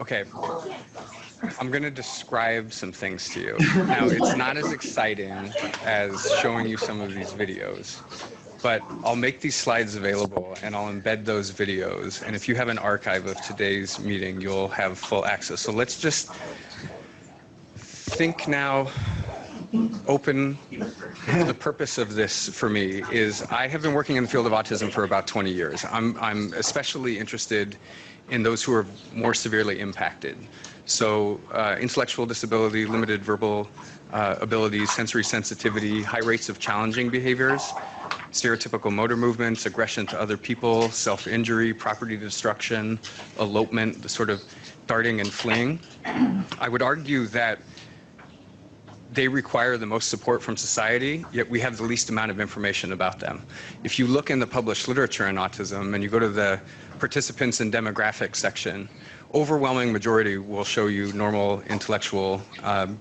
Okay, I'm going to describe some things to you. Now, it's not as exciting as showing you some of these videos, but I'll make these slides available and I'll embed those videos. And if you have an archive of today's meeting, you'll have full access. So let's just think now. The purpose of this for me is I have been working in the field of autism for about 20 years. I'm especially interested in those who are more severely impacted. So intellectual disability, limited verbal abilities, sensory sensitivity, high rates of challenging behaviors, stereotypical motor movements, aggression to other people, self-injury, property destruction, elopement, the sort of darting and fleeing. I would argue that they require the most support from society, yet we have the least amount of information about them. If you look in the published literature on autism and you go to the participants and demographics section, overwhelming majority will show you normal intellectual,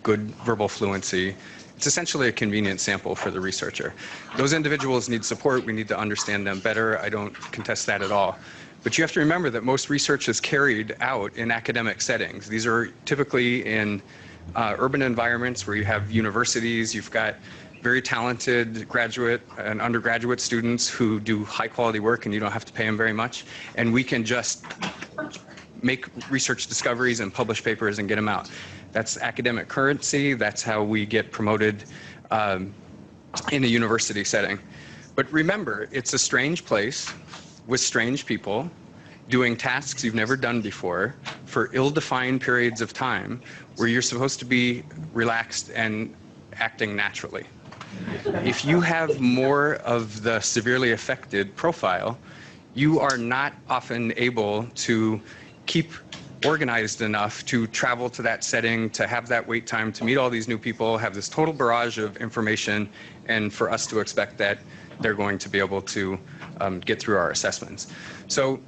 good verbal fluency. It's essentially a convenient sample for the researcher. Those individuals need support. We need to understand them better. I don't contest that at all. But you have to remember that most research is carried out in academic settings. These are typically in urban environments where you have universities, you've got very talented graduate and undergraduate students who do high quality work and you don't have to pay them very much. And we can just make research discoveries and publish papers and get them out. That's academic currency. That's how we get promoted in a university setting. But remember, it's a strange place with strange people doing tasks you've never done before for ill-defined periods of time where you're supposed to be relaxed and acting naturally. If you have more of the severely affected profile, you are not often able to keep organized enough to travel to that setting, to have that wait time, to meet all these new people, have this total barrage of information, and for us to expect that they're going to be able to get through our assessments. So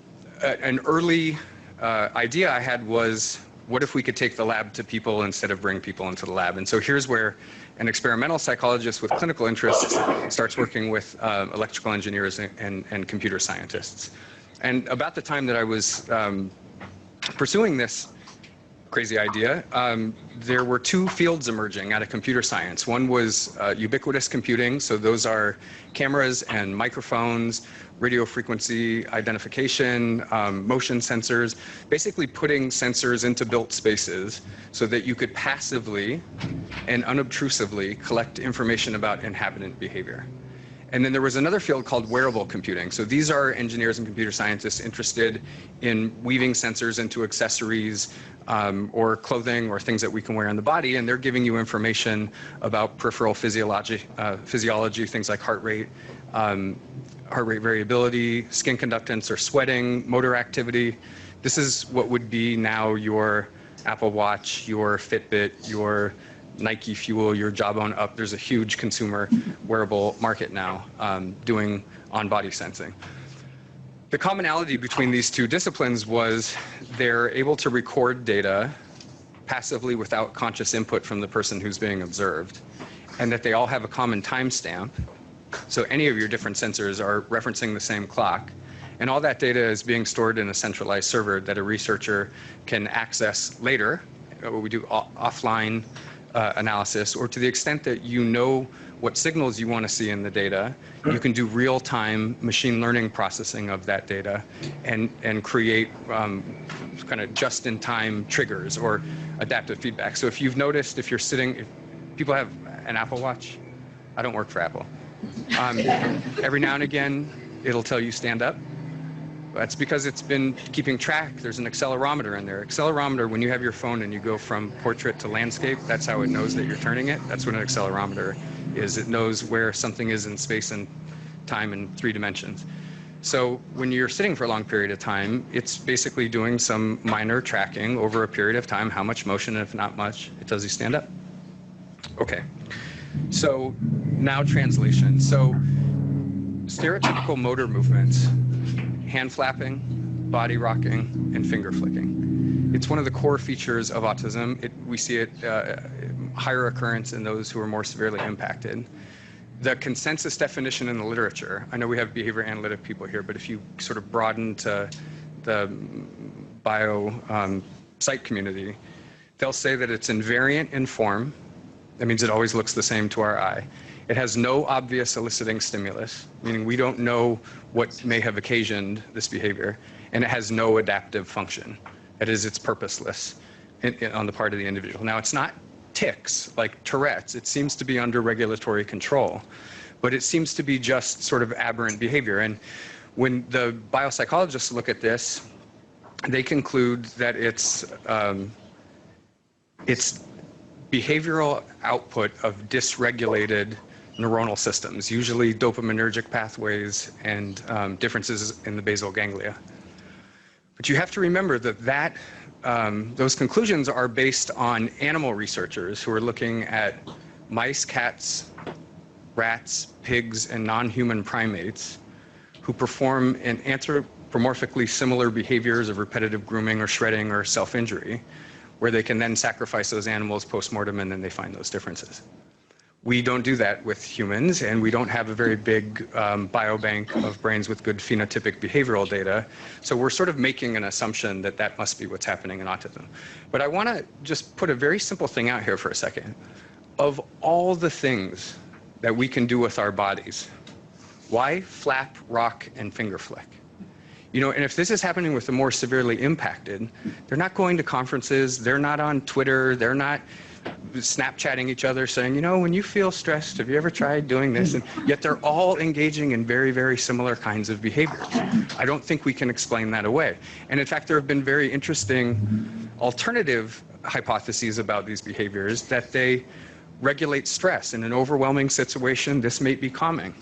an early idea I had was, what if we could take the lab to people instead of bring people into the lab? And so here's where an experimental psychologist with clinical interests starts working with electrical engineers and computer scientists. And about the time that I was pursuing this crazy idea, there were two fields emerging out of computer science. One was ubiquitous computing, so those are cameras and microphones, radio frequency identification, motion sensors, basically putting sensors into built spaces so that you could passively and unobtrusively collect information about inhabitant behavior. And then there was another field called wearable computing. So these are engineers and computer scientists interested in weaving sensors into accessories or clothing or things that we can wear on the body, and they're giving you information about peripheral physiology, things like heart rate variability, skin conductance or sweating, motor activity. This is what would be now your Apple Watch, your Fitbit, your Nike Fuel, your Jawbone Up. There's a huge consumer wearable market now doing on-body sensing. The commonality between these two disciplines was they're able to record data passively without conscious input from the person who's being observed, and that they all have a common timestamp. So any of your different sensors are referencing the same clock, and all that data is being stored in a centralized server that a researcher can access later. We do offline analysis, or to the extent that you know what signals you want to see in the data, you can do real-time machine learning processing of that data and create kind of just-in-time triggers or adaptive feedback. So if you've noticed, if people have an Apple Watch, I don't work for Apple. Every now and again, it'll tell you stand up. That's because it's been keeping track. There's an accelerometer in there. Accelerometer, when you have your phone and you go from portrait to landscape, that's how it knows that you're turning it. That's what an accelerometer is. It knows where something is in space and time in 3 dimensions. So when you're sitting for a long period of time, it's basically doing some minor tracking over a period of time, how much motion, and if not much, it tells you stand up. Okay, so now translation. So stereotypical motor movements, hand flapping, body rocking, and finger flicking. It's one of the core features of autism. We see it higher occurrence in those who are more severely impacted. The consensus definition in the literature, I know we have behavior analytic people here, but if you sort of broaden to the bio psych community, they'll say that it's invariant in form. That means it always looks the same to our eye. It has no obvious eliciting stimulus, meaning we don't know what may have occasioned this behavior, and it has no adaptive function. That is, it's purposeless on the part of the individual. Now, it's not tics like Tourette's. It seems to be under regulatory control, but it seems to be just sort of aberrant behavior. And when the biopsychologists look at this, they conclude that it's behavioral output of dysregulated neuronal systems, usually dopaminergic pathways and differences in the basal ganglia. But you have to remember that those conclusions are based on animal researchers who are looking at mice, cats, rats, pigs, and non-human primates who perform in anthropomorphically similar behaviors of repetitive grooming or shredding or self-injury, where they can then sacrifice those animals post-mortem and then they find those differences. We don't do that with humans, and we don't have a very big biobank of brains with good phenotypic behavioral data. So we're sort of making an assumption that that must be what's happening in autism. But I want to just put a very simple thing out here for a second. Of all the things that we can do with our bodies, why flap, rock, and finger flick? You know, and if this is happening with the more severely impacted, they're not going to conferences, they're not on Twitter, they're not Snapchatting each other saying, you know, when you feel stressed, have you ever tried doing this? And yet they're all engaging in very, very similar kinds of behaviors. I don't think we can explain that away. And in fact, there have been very interesting alternative hypotheses about these behaviors, that they regulate stress. In an overwhelming situation, this may be calming.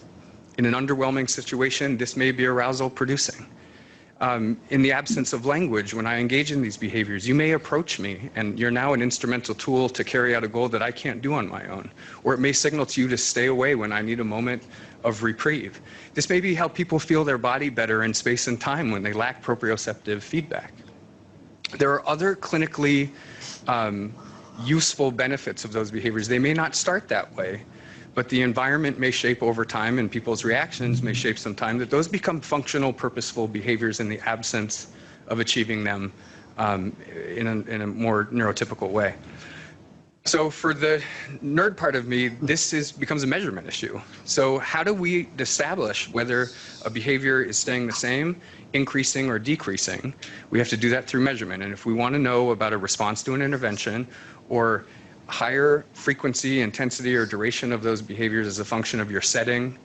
In an underwhelming situation, this may be arousal producing. In the absence of language, when I engage in these behaviors, you may approach me and you're now an instrumental tool to carry out a goal that I can't do on my own. Or it may signal to you to stay away when I need a moment of reprieve. This may be how people feel their body better in space and time when they lack proprioceptive feedback. There are other clinically useful benefits of those behaviors. They may not start that way, but the environment may shape over time and people's reactions may shape some time, that those become functional, purposeful behaviors in the absence of achieving them in a more neurotypical way. So for the nerd part of me, this becomes a measurement issue. So how do we establish whether a behavior is staying the same, increasing, or decreasing? We have to do that through measurement. And if we want to know about a response to an intervention or higher frequency, intensity, or duration of those behaviors as a function of your setting,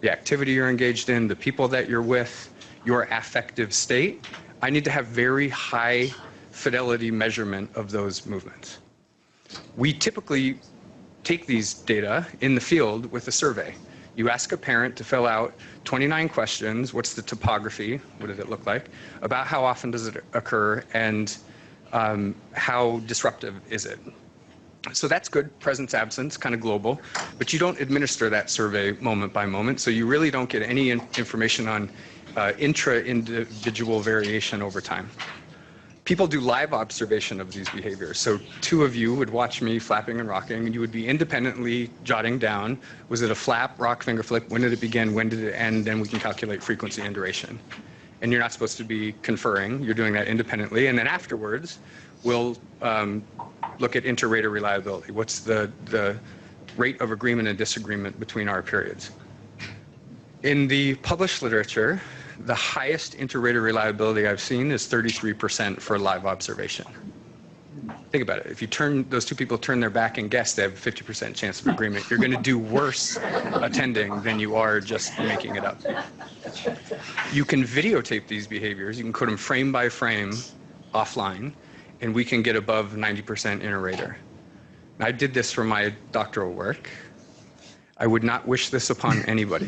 the activity you're engaged in, the people that you're with, your affective state, I need to have very high fidelity measurement of those movements. We typically take these data in the field with a survey. You ask a parent to fill out 29 questions. What's the topography? What does it look like? About how often does it occur, and how disruptive is it? So that's good, presence, absence, kind of global, but you don't administer that survey moment by moment, so you really don't get any information on intra-individual variation over time. People do live observation of these behaviors. So two of you would watch me flapping and rocking, and you would be independently jotting down, was it a flap, rock, finger flick, when did it begin, when did it end, then we can calculate frequency and duration. And you're not supposed to be conferring, you're doing that independently, and then afterwards, we'll look at inter-rater reliability. What's the rate of agreement and disagreement between our periods? In the published literature, the highest inter-rater reliability I've seen is 33% for live observation. Think about it. If you those two people turn their back and guess, they have a 50% chance of agreement. You're going to do worse attending than you are just making it up. You can videotape these behaviors. You can put them frame by frame offline, and we can get above 90% inter-rater. I did this for my doctoral work. I would not wish this upon anybody.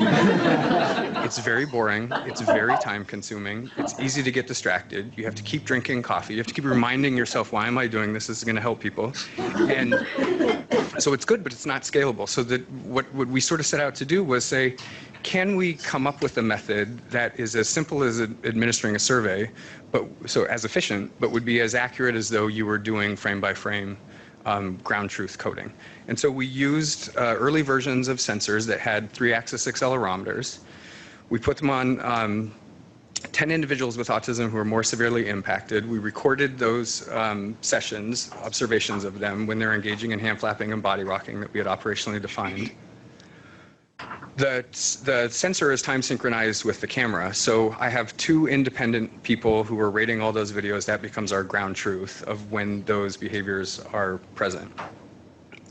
It's very boring. It's very time consuming. It's easy to get distracted. You have to keep drinking coffee. You have to keep reminding yourself, why am I doing this? This is going to help people. And so it's good, but it's not scalable. So what we sort of set out to do was say, can we come up with a method that is as simple as administering a survey, but so as efficient, but would be as accurate as though you were doing frame by frame ground truth coding. And so we used early versions of sensors that had 3-axis accelerometers. We put them on 10 individuals with autism who were more severely impacted. We recorded those sessions, observations of them when they're engaging in hand flapping and body rocking that we had operationally defined. The sensor is time synchronized with the camera, so I have 2 independent people who are rating all those videos. That becomes our ground truth of when those behaviors are present.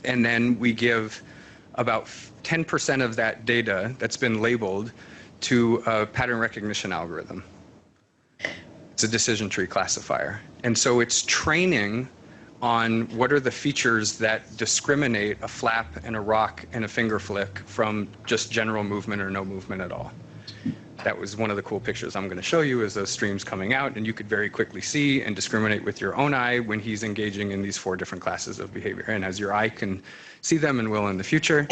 And then we give about 10% of that data that's been labeled to a pattern recognition algorithm. It's a decision tree classifier. And so it's training on what are the features that discriminate a flap and a rock and a finger flick from just general movement or no movement at all. That was one of the cool pictures I'm going to show you, is those streams coming out, and you could very quickly see and discriminate with your own eye when he's engaging in these 4 different classes of behavior. And as your eye can see them and will in the future,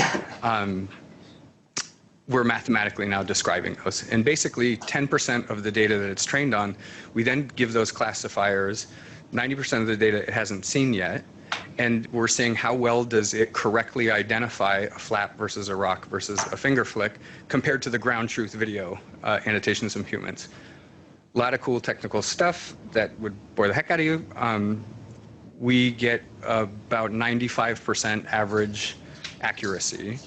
we're mathematically now describing those. And basically 10% of the data that it's trained on, we then give those classifiers 90% of the data it hasn't seen yet, and we're seeing how well does it correctly identify a flap versus a rock versus a finger flick compared to the ground truth video annotations from humans. A lot of cool technical stuff that would bore the heck out of you. We get about 95% average accuracy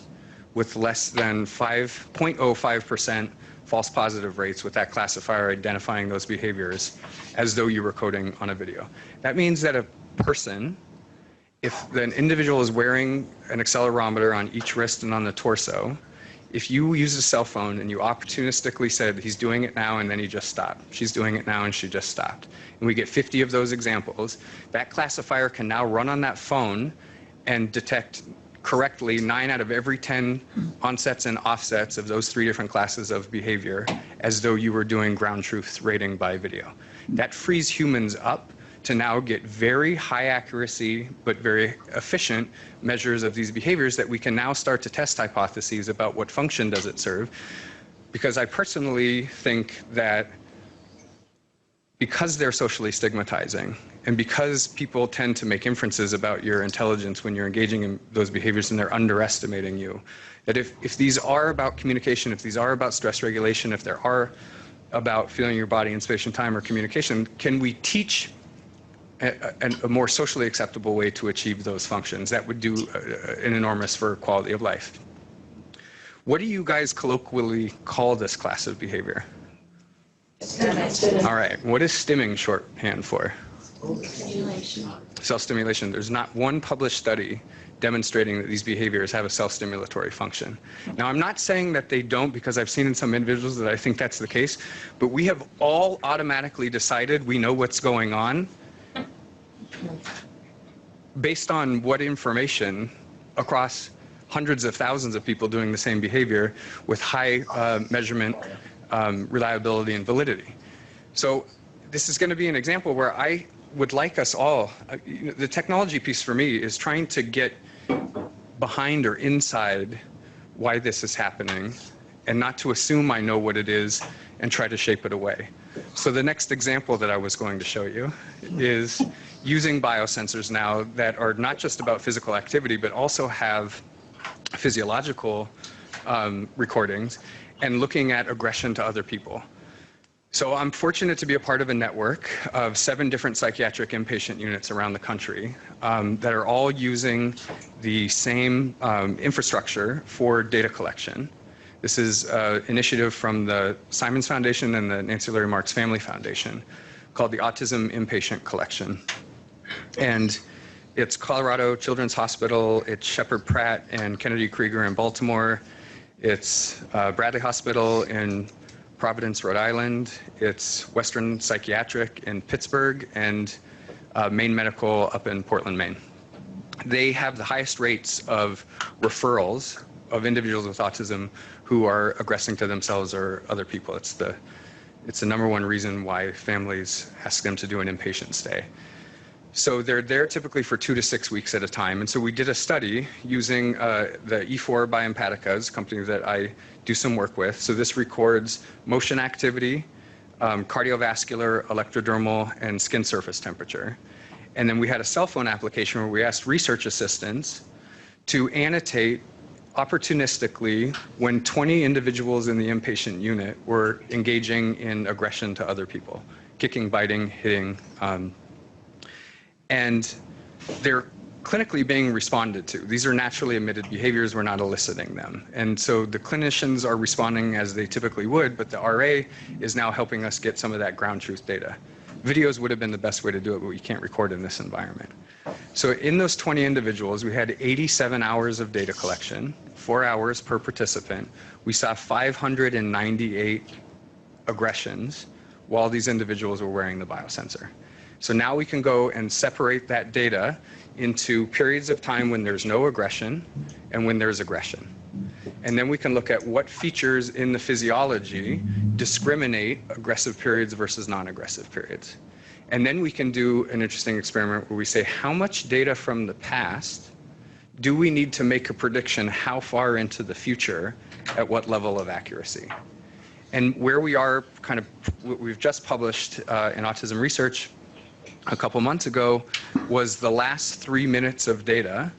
with less than 0.05% false positive rates with that classifier identifying those behaviors as though you were coding on a video. That means that a person, if an individual is wearing an accelerometer on each wrist and on the torso, if you use a cell phone and you opportunistically said he's doing it now and then he just stopped, she's doing it now and she just stopped, and we get 50 of those examples, that classifier can now run on that phone and detect correctly 9 out of every 10 onsets and offsets of those 3 different classes of behavior as though you were doing ground truth rating by video. That frees humans up to now get very high accuracy but very efficient measures of these behaviors that we can now start to test hypotheses about what function does it serve. Because I personally think that because they're socially stigmatizing, and because people tend to make inferences about your intelligence when you're engaging in those behaviors and they're underestimating you, that if these are about communication, if these are about stress regulation, if there are about feeling your body in space and time or communication, can we teach a more socially acceptable way to achieve those functions? That would do an enormous for quality of life. What do you guys colloquially call this class of behavior? All right, what is stimming shorthand for? Stimulation. Self-stimulation. There's not one published study demonstrating that these behaviors have a self-stimulatory function. Now, I'm not saying that they don't, because I've seen in some individuals that I think that's the case, but we have all automatically decided we know what's going on based on what information across hundreds of thousands of people doing the same behavior with high measurement reliability and validity. So this is going to be an example where I would like us all, the technology piece for me is trying to get behind or inside why this is happening and not to assume I know what it is and try to shape it away. So the next example that I was going to show you is using biosensors now that are not just about physical activity, but also have physiological recordings and looking at aggression to other people. So I'm fortunate to be a part of a network of 7 different psychiatric inpatient units around the country that are all using the same infrastructure for data collection. This is an initiative from the Simons Foundation and the Nancy Larry Marks Family Foundation called the Autism Inpatient Collection. And it's Colorado Children's Hospital, it's Shepherd Pratt and Kennedy Krieger in Baltimore, it's Bradley Hospital in Providence, Rhode Island, it's Western Psychiatric in Pittsburgh, and Maine Medical up in Portland, Maine. They have the highest rates of referrals of individuals with autism who are aggressing to themselves or other people. It's the number one reason why families ask them to do an inpatient stay. So they're there typically for 2 to 6 weeks at a time. And so we did a study using the E4 by Empaticas, a company that I do some work with. So this records motion activity, cardiovascular, electrodermal, and skin surface temperature. And then we had a cell phone application where we asked research assistants to annotate opportunistically, when 20 individuals in the inpatient unit were engaging in aggression to other people, kicking, biting, hitting, and they're clinically being responded to. These are naturally emitted behaviors, we're not eliciting them. And so the clinicians are responding as they typically would, but the RA is now helping us get some of that ground truth data. Videos would have been the best way to do it, but we can't record in this environment. So in those 20 individuals, we had 87 hours of data collection, 4 hours per participant. We saw 598 aggressions while these individuals were wearing the biosensor. So now we can go and separate that data into periods of time when there's no aggression and when there's aggression. And then we can look at what features in the physiology discriminate aggressive periods versus non-aggressive periods. And then we can do an interesting experiment where we say, how much data from the past do we need to make a prediction how far into the future at what level of accuracy? And where we are kind of, we've just published in Autism Research a couple months ago, was the last 3 minutes of data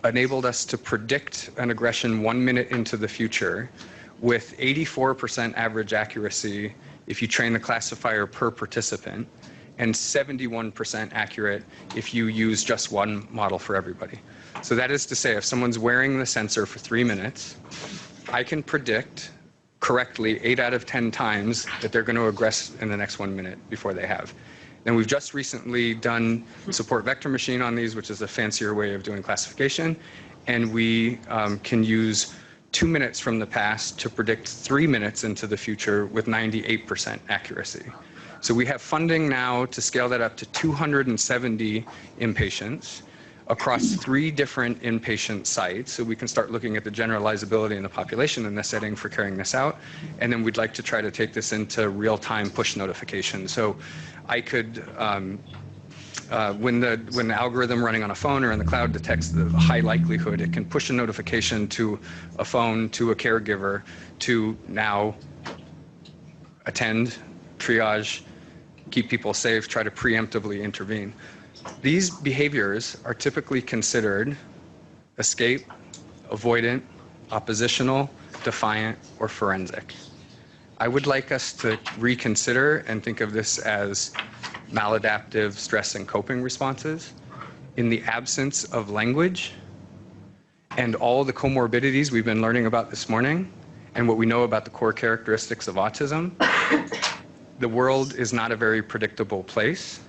enabled us to predict an aggression 1 minute into the future with 84% average accuracy if you train the classifier per participant, and 71% accurate if you use just one model for everybody. So that is to say, if someone's wearing the sensor for 3 minutes, I can predict correctly 8 out of 10 times that they're going to aggress in the next 1 minute before they have. And we've just recently done support vector machine on these, which is a fancier way of doing classification. And we can use 2 minutes from the past to predict 3 minutes into the future with 98% accuracy. So we have funding now to scale that up to 270 inpatients across 3 different inpatient sites. So we can start looking at the generalizability in the population in this setting for carrying this out. And then we'd like to try to take this into real-time push notification. So I could, when the algorithm running on a phone or in the cloud detects the high likelihood, it can push a notification to a phone, to a caregiver, to now attend, triage, keep people safe, try to preemptively intervene. These behaviors are typically considered escape, avoidant, oppositional, defiant, or forensic. I would like us to reconsider and think of this as maladaptive stress and coping responses in the absence of language and all the comorbidities we've been learning about this morning and what we know about the core characteristics of autism. The world is not a very predictable place.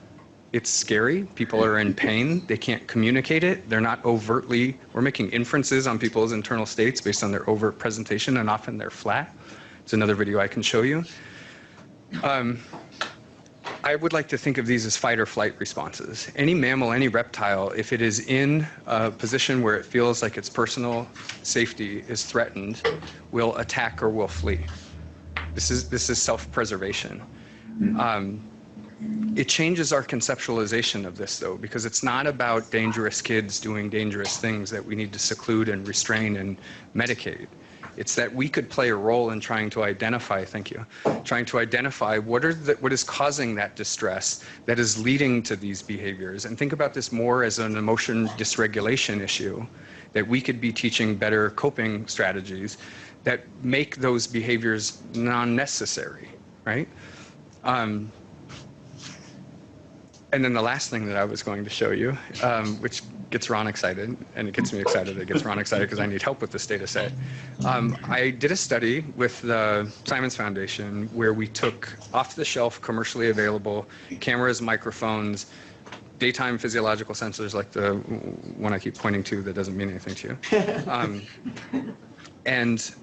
It's scary. People are in pain. They can't communicate it. They're not overtly, we're making inferences on people's internal states based on their overt presentation, and often they're flat. It's another video I can show you. I would like to think of these as fight or flight responses. Any mammal, any reptile, if it is in a position where it feels like its personal safety is threatened, will attack or will flee. This is self-preservation. It changes our conceptualization of this, though, because it's not about dangerous kids doing dangerous things that we need to seclude and restrain and medicate. It's that we could play a role in trying to identify, trying to identify what is causing that distress that is leading to these behaviors. And think about this more as an emotion dysregulation issue, that we could be teaching better coping strategies that make those behaviors non-necessary, right? And then the last thing that I was going to show you, which gets Ron excited, and it gets me excited, it gets Ron excited because I need help with this data set. I did a study with the Simons Foundation where we took off-the-shelf, commercially available cameras, microphones, daytime physiological sensors like the one I keep pointing to that doesn't mean anything to you. And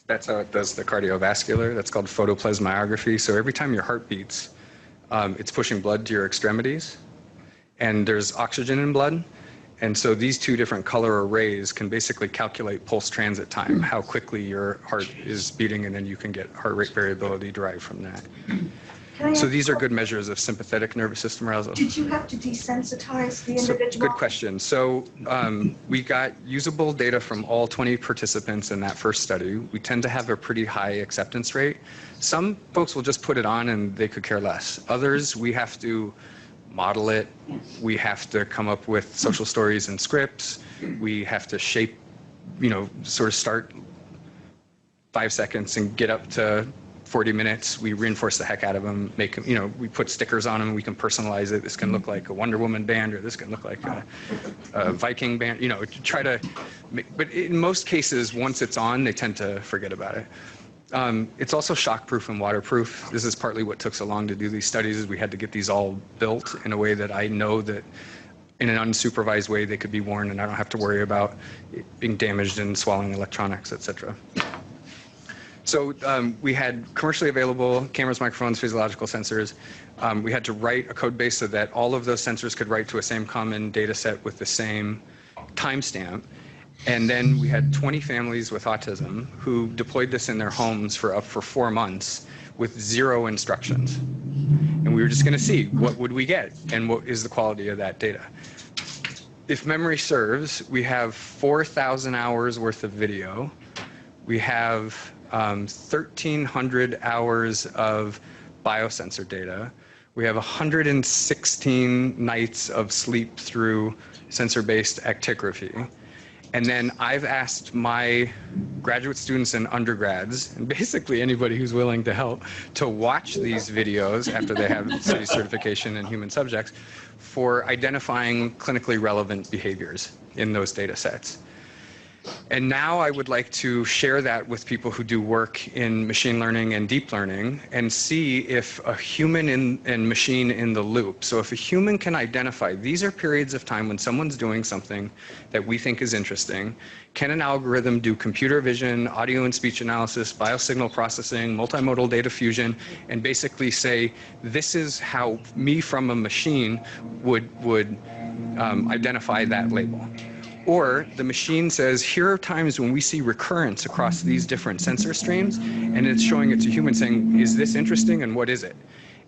that's how it does the cardiovascular. That's called photoplasmography. So every time your heart beats, it's pushing blood to your extremities, and there's oxygen in blood. And so these 2 different color arrays can basically calculate pulse transit time, how quickly your heart is beating, and then you can get heart rate variability derived from that. So these are good measures of sympathetic nervous system arousal. Did you have to desensitize the individual? Good question. So we got usable data from all 20 participants in that first study. We tend to have a pretty high acceptance rate. Some folks will just put it on and they could care less. Others, we have to model it. We have to come up with social stories and scripts. We have to shape sort of start 5 seconds and get up to 40 minutes. We reinforce the heck out of them, make them, we put stickers on them, we can personalize it. This can look like a Wonder Woman band, or this can look like a Viking band, try to but in most cases, once it's on, they tend to forget about it. It's also shockproof and waterproof. This is partly what took so long to do these studies, is we had to get these all built in a way that I know that in an unsupervised way they could be worn and I don't have to worry about it being damaged and swallowing electronics, etc. So we had commercially available cameras, microphones, physiological sensors. We had to write a code base so that all of those sensors could write to a same common data set with the same timestamp. And then we had 20 families with autism who deployed this in their homes for 4 months with 0 instructions. And we were just going to see what would we get and what is the quality of that data. If memory serves, we have 4,000 hours worth of video. We have 1,300 hours of biosensor data. We have 116 nights of sleep through sensor-based actigraphy. And then I've asked my graduate students and undergrads, and basically anybody who's willing to help, to watch these videos after they have study certification in human subjects for identifying clinically relevant behaviors in those data sets. And now I would like to share that with people who do work in machine learning and deep learning and see if a human and machine in the loop. So if a human can identify these are periods of time when someone's doing something that we think is interesting, can an algorithm do computer vision, audio and speech analysis, biosignal processing, multimodal data fusion, and basically say, this is how me from a machine would identify that label. Or the machine says, here are times when we see recurrence across these different sensor streams, and it's showing it to humans saying, is this interesting and what is it?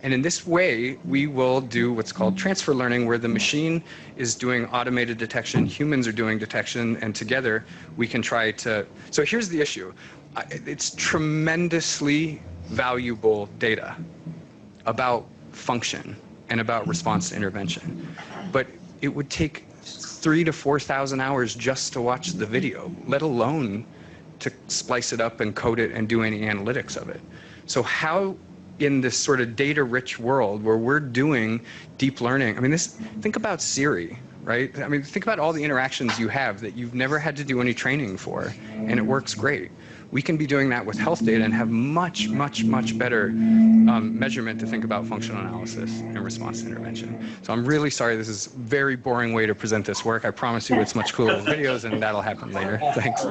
And in this way, we will do what's called transfer learning, where the machine is doing automated detection, humans are doing detection, and together we can try to... So here's the issue. It's tremendously valuable data about function and about response to intervention. But it would take 3,000 to 4,000 hours just to watch the video, let alone to splice it up and code it and do any analytics of it. So how, in this sort of data-rich world where we're doing deep learning, I mean, think about Siri, right? I mean, think about all the interactions you have that you've never had to do any training for, and it works great. We can be doing that with health data and have much, much, much better measurement to think about functional analysis and response to intervention. So I'm really sorry, this is a very boring way to present this work. I promise you it's much cooler with videos, and that'll happen later. Thanks.